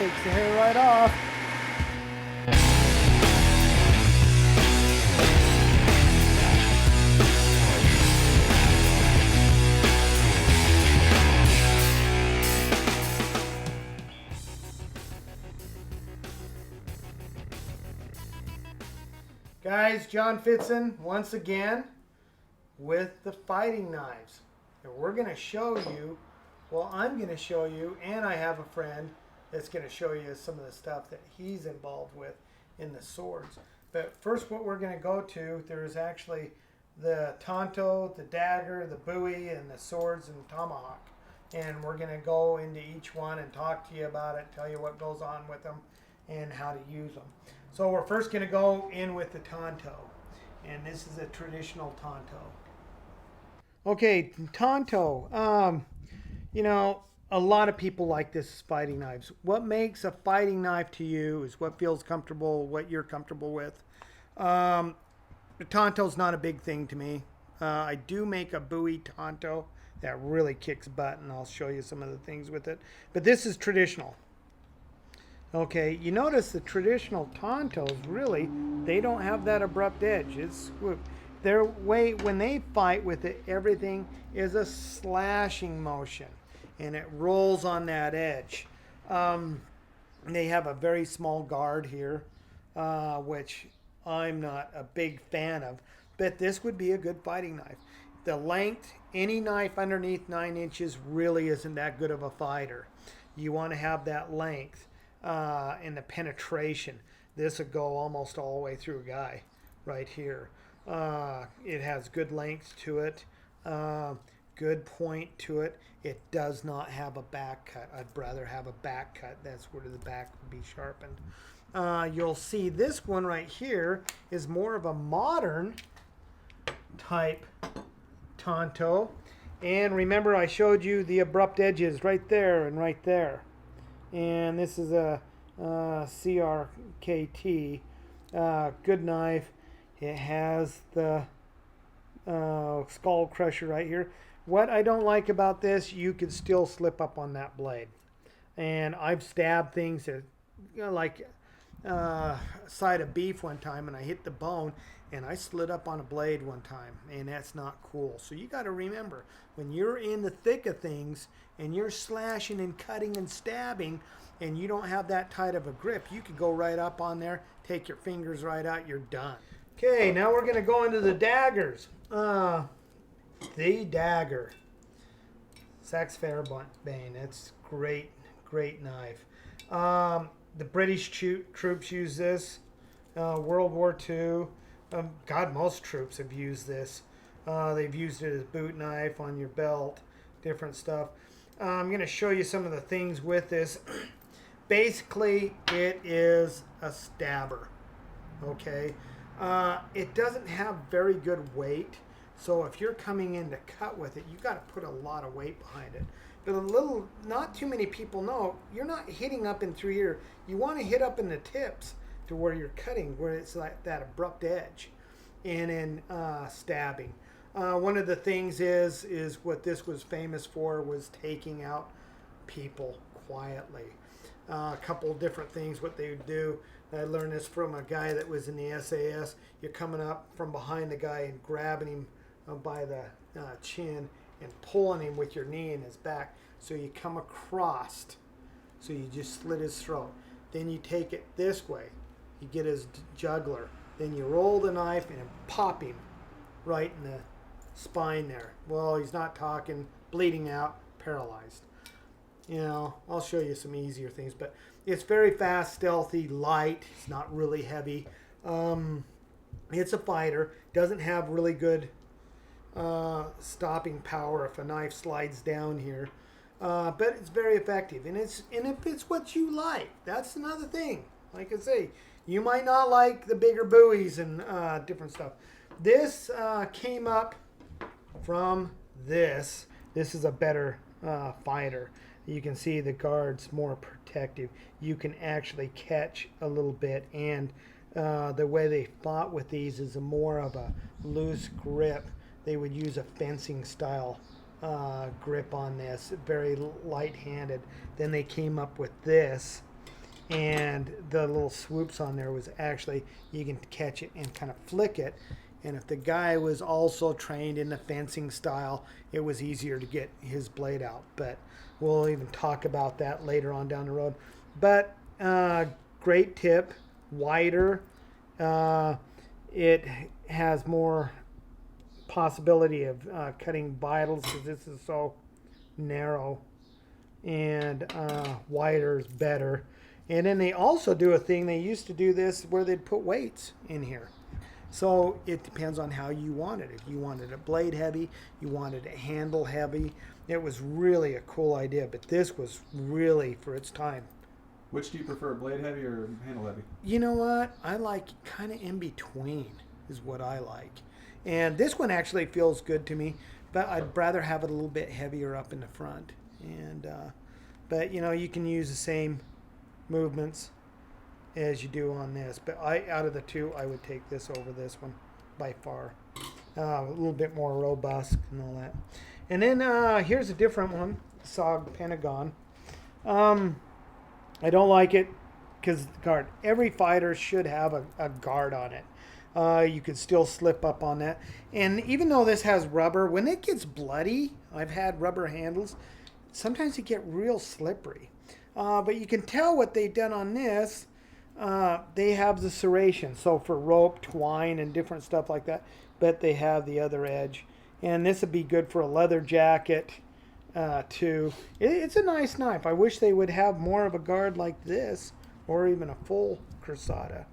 Takes the hair right off. Guys, John Fitzen once again with the fighting knives. And we're going to show you, well, I'm going to show you, and I have a friend that's going to show you some of the stuff that he's involved with in the swords. But first, what we're going to go to, there's actually the tanto, the dagger, the bowie, and the swords and tomahawk. And we're going to go into each one and talk to you about it, tell you what goes on with them, and how to use them. So we're first going to go in with the tanto, and this is a traditional tanto. Okay, tanto. You know, a lot of people like this fighting knives. What makes a fighting knife to you is what feels comfortable, what you're comfortable with. The tanto's not a big thing to me. I do make a bowie tanto that really kicks butt, and I'll show you some of the things with it. But this is traditional. Okay, you notice the traditional tantos, really, they don't have that abrupt edge. It's their way, when they fight with it, everything is a slashing motion, and it rolls on that edge. They have a very small guard here, which I'm not a big fan of, but this would be a good fighting knife. The length, any knife underneath 9 inches really isn't that good of a fighter. You want to have that length. And the penetration. This would go almost all the way through a guy right here. It has good length to it, good point to it. It does not have a back cut. I'd rather have a back cut. That's where the back would be sharpened. You'll see this one right here is more of a modern type tanto. And remember, I showed you the abrupt edges right there and right there. And this is a CRKT, good knife. It has the skull crusher right here. What I don't like about this, you could still slip up on that blade. And I've stabbed things that, you know, like a side of beef one time, and I hit the bone, and I slid up on a blade one time, and that's not cool. So you got to remember, when you're in the thick of things and you're slashing and cutting and stabbing, and you don't have that tight of a grip, you could go right up on there, take your fingers right out, you're done. Okay, now we're going to go into the daggers. The dagger. Saxe Fairbairn. That's great, great knife. The British troops use this. World War II. God, most troops have used this. They've used it as boot knife on your belt, different stuff. I'm going to show you some of the things with this. Basically, it is a stabber. Okay, it doesn't have very good weight, so if you're coming in to cut with it, you've got to put a lot of weight behind it. But not too many people know, you're not hitting up in through here. You want to hit up in the tips to where you're cutting, where it's like that abrupt edge, and in stabbing. One of the things is what this was famous for was taking out people quietly. A couple different things what they would do. I learned this from a guy that was in the SAS. You're coming up from behind the guy and grabbing him by the chin and pulling him with your knee in his back. So you come across. So you just slit his throat. Then you take it this way. You get his jugular. Then you roll the knife and pop him right in the spine there. Well, he's not talking, bleeding out, paralyzed. You know, I'll show you some easier things, but it's very fast, stealthy, light. It's not really heavy. It's a fighter. Doesn't have really good stopping power if a knife slides down here, but it's very effective. And if it's what you like, that's another thing. Like I say, you might not like the bigger buoys and different stuff. This came up from this. This is a better fighter. You can see the guard's more protective. You can actually catch a little bit, and the way they fought with these is more of a loose grip. They would use a fencing style grip on this, very light-handed. Then they came up with this, and the little swoops on there was actually, you can catch it and kind of flick it. And if the guy was also trained in the fencing style, it was easier to get his blade out. But we'll even talk about that later on down the road. But great tip, wider. It has more possibility of cutting vitals because this is so narrow, and wider is better. And then they also do a thing, they used to do this where they'd put weights in here. So it depends on how you want it. If you wanted it blade heavy, you wanted it handle heavy. It was really a cool idea, but this was really for its time. Which do you prefer, blade heavy or handle heavy? You know what? I like kind of in between is what I like. And this one actually feels good to me, but I'd rather have it a little bit heavier up in the front. And but you know, you can use the same movements as you do on this, but out of the two, I would take this over this one by far. A little bit more robust and all that. And then here's a different one, SOG Pentagon. I don't like it because the guard. Every fighter should have a guard on it. You could still slip up on that. And even though this has rubber, when it gets bloody, I've had rubber handles, sometimes it get real slippery. But you can tell what they've done on this. They have the serration, so for rope, twine, and different stuff like that, but they have the other edge. And this would be good for a leather jacket, too. It's a nice knife. I wish they would have more of a guard like this, or even a full Cruzada.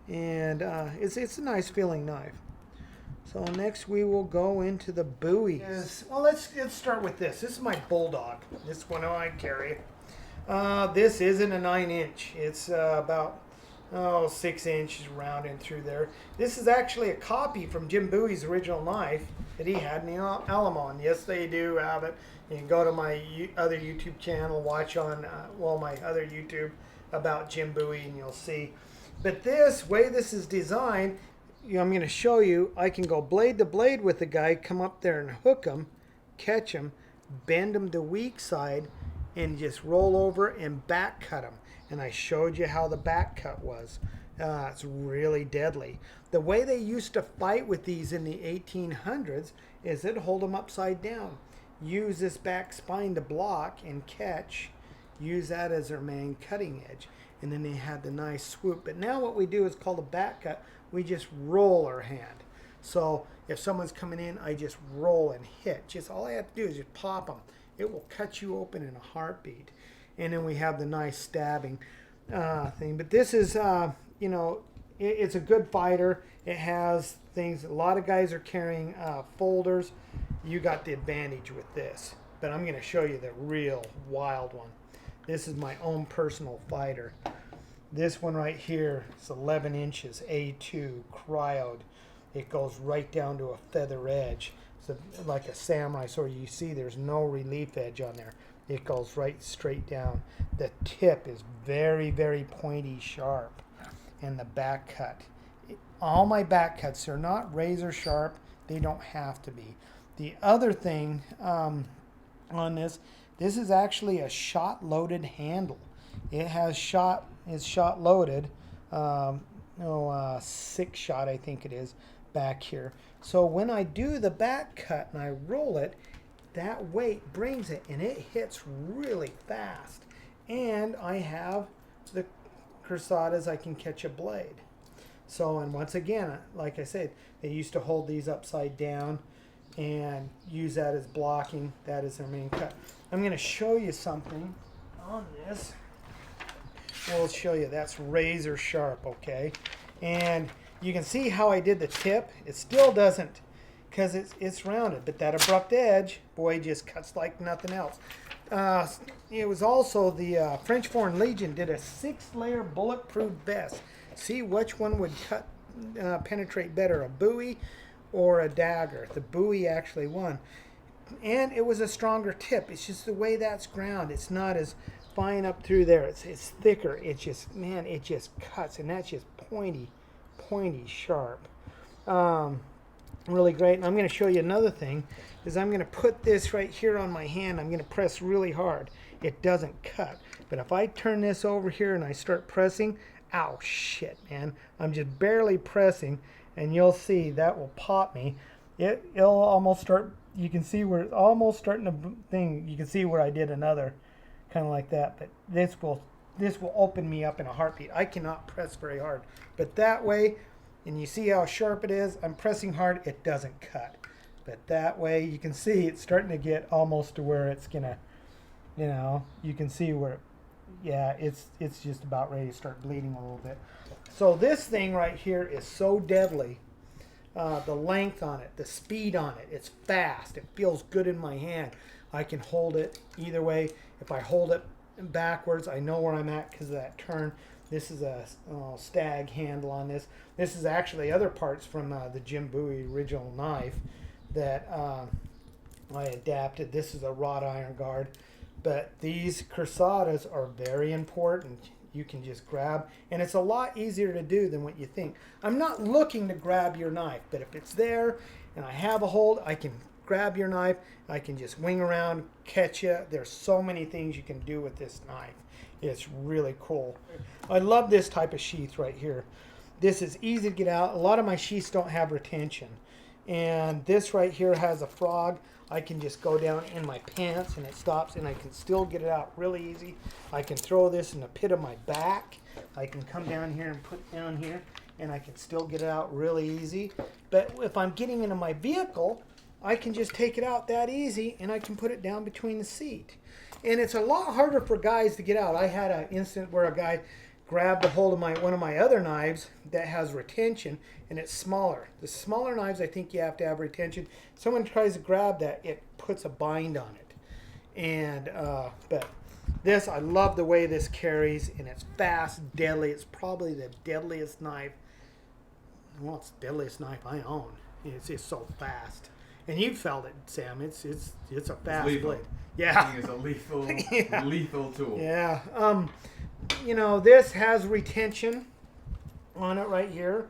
And it's a nice feeling knife. So next we will go into the Bowies. Well, let's start with this. This is my Bulldog. This one I carry. This isn't a 9-inch. It's about 6 inches rounding through there. This is actually a copy from Jim Bowie's original knife that he had in the Alamo. And yes, they do have it. You can go to my other YouTube channel, watch on my other YouTube about Jim Bowie, and you'll see. But this way this is designed, I'm going to show you. I can go blade to blade with the guy, come up there and hook him, catch him, bend him to weak side, and just roll over and back cut them. And I showed you how the back cut was. It's really deadly. The way they used to fight with these in the 1800s is they'd hold them upside down, use this back spine to block and catch, use that as their main cutting edge. And then they had the nice swoop. But now what we do is called a back cut. We just roll our hand. So if someone's coming in, I just roll and hit. Just all I have to do is just pop them. It will cut you open in a heartbeat. And then we have the nice stabbing thing. But this is, it's a good fighter. It has things. A lot of guys are carrying folders. You got the advantage with this. But I'm going to show you the real wild one. This is my own personal fighter. This one right here is 11 inches, A2, cryoed. It goes right down to a feather edge. So like a samurai sword, you see there's no relief edge on there. It goes right straight down. The tip is very, very pointy sharp. And the back cut. All my back cuts are not razor sharp. They don't have to be. The other thing on this is actually a shot loaded handle. It has shot loaded. 6 shot I think it is back here. So when I do the back cut and I roll it, that weight brings it and it hits really fast. And I have the Cruzadas, I can catch a blade. So, and once again, like I said, they used to hold these upside down and use that as blocking. That is their main cut. I'm going to show you something on this. We'll show you that's razor sharp, okay? And you can see how I did the tip. It still doesn't, because it's rounded, but that abrupt edge, boy, just cuts like nothing else. It was also the French Foreign Legion did a 6-layer bulletproof vest. See which one would penetrate better, a Bowie or a dagger. The Bowie actually won. And it was a stronger tip. It's just the way that's ground. It's not as fine up through there. It's thicker. It just cuts, and that's just pointy sharp. Really great. And I'm going to show you another thing, is I'm going to put this right here on my hand. I'm going to press really hard. It doesn't cut. But if I turn this over here and I start pressing, ow, shit, man. I'm just barely pressing, and you'll see that will pop me. It'll almost start, you can see where it's almost starting to thing. You can see where I did another kind of like that, but this will open me up in a heartbeat. I cannot press very hard, but that way, and you see how sharp it is, I'm pressing hard, it doesn't cut. But that way you can see it's starting to get almost to where it's gonna, you know, you can see where, yeah, it's just about ready to start bleeding a little bit. So this thing right here is so deadly. The length on it, the speed on it, it's fast. It feels good in my hand. I can hold it either way. If I hold it backwards, I know where I'm at because of that turn. This is a stag handle on this. This is actually other parts from the Jim Bowie original knife that I adapted. This is a wrought iron guard. But these cruzadas are very important. You can just grab, and it's a lot easier to do than what you think. I'm not looking to grab your knife, but if it's there and I have a hold, I can grab your knife. I can just wing around, catch you. There's so many things you can do with this knife. It's really cool. I love this type of sheath right here. This is easy to get out. A lot of my sheaths don't have retention. And this right here has a frog. I can just go down in my pants and it stops, and I can still get it out really easy. I can throw this in the pit of my back. I can come down here and put it down here, and I can still get it out really easy. But if I'm getting into my vehicle, I can just take it out that easy, and I can put it down between the seat. And it's a lot harder for guys to get out. I had an incident where a guy grabbed a hold of one of my other knives that has retention, and it's smaller. The smaller knives, I think you have to have retention. Someone tries to grab that, it puts a bind on it. And but this, I love the way this carries, and it's fast, deadly. It's probably the deadliest knife. Well, it's the deadliest knife I own. It's just so fast. And you felt it, Sam. It's a fast blade. Yeah. It's a lethal, Yeah. lethal tool. Yeah. You know, this has retention on it right here,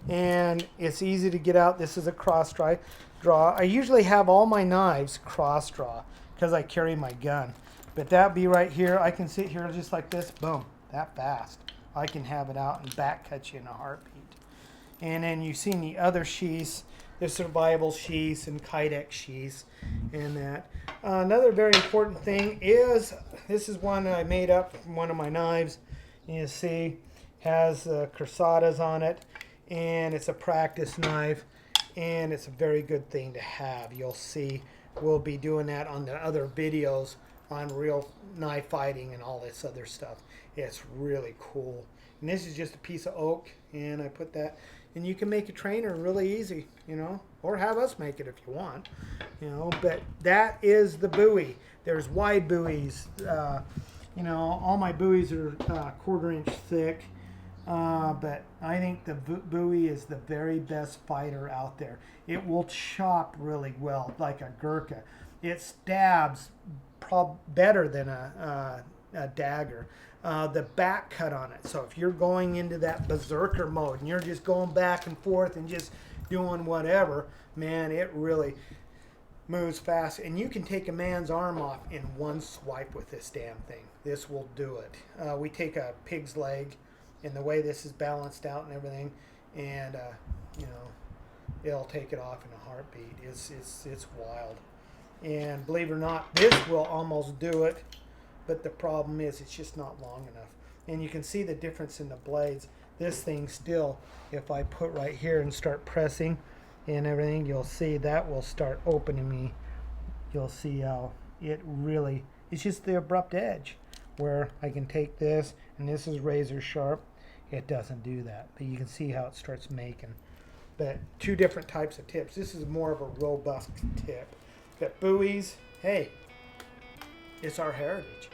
and it's easy to get out. This is a cross draw. I usually have all my knives cross draw because I carry my gun. But that be right here. I can sit here just like this. Boom. That fast. I can have it out and back cut you in a heartbeat. And then you've seen the other sheaths. There's survival sheaths and Kydex sheaths and that. Another very important thing is, this is one that I made up from one of my knives. You see, has cruzadas on it, and it's a practice knife, and it's a very good thing to have. You'll see we'll be doing that on the other videos on real knife fighting and all this other stuff. It's really cool. And this is just a piece of oak, and I put that, and you can make a trainer really easy, you know, or have us make it if you want, you know. But that is the Bowie. There's wide buoys. You know, all my buoys are 1/4 inch thick, but I think the Bowie is the very best fighter out there. It will chop really well, like a Gurkha. It stabs better than a dagger. The back cut on it. So if you're going into that berserker mode and you're just going back and forth and just doing whatever, man, it really moves fast. And you can take a man's arm off in one swipe with this damn thing. This will do it. We take a pig's leg, and the way this is balanced out and everything, and you know, it'll take it off in a heartbeat. It's wild. And believe it or not, this will almost do it. But the problem is it's just not long enough. And you can see the difference in the blades. This thing still, if I put right here and start pressing and everything, you'll see that will start opening me. You'll see how it really, it's just the abrupt edge where I can take this, and this is razor sharp. It doesn't do that. But you can see how it starts making. But two different types of tips. This is more of a robust tip. But buoys, hey, it's our heritage.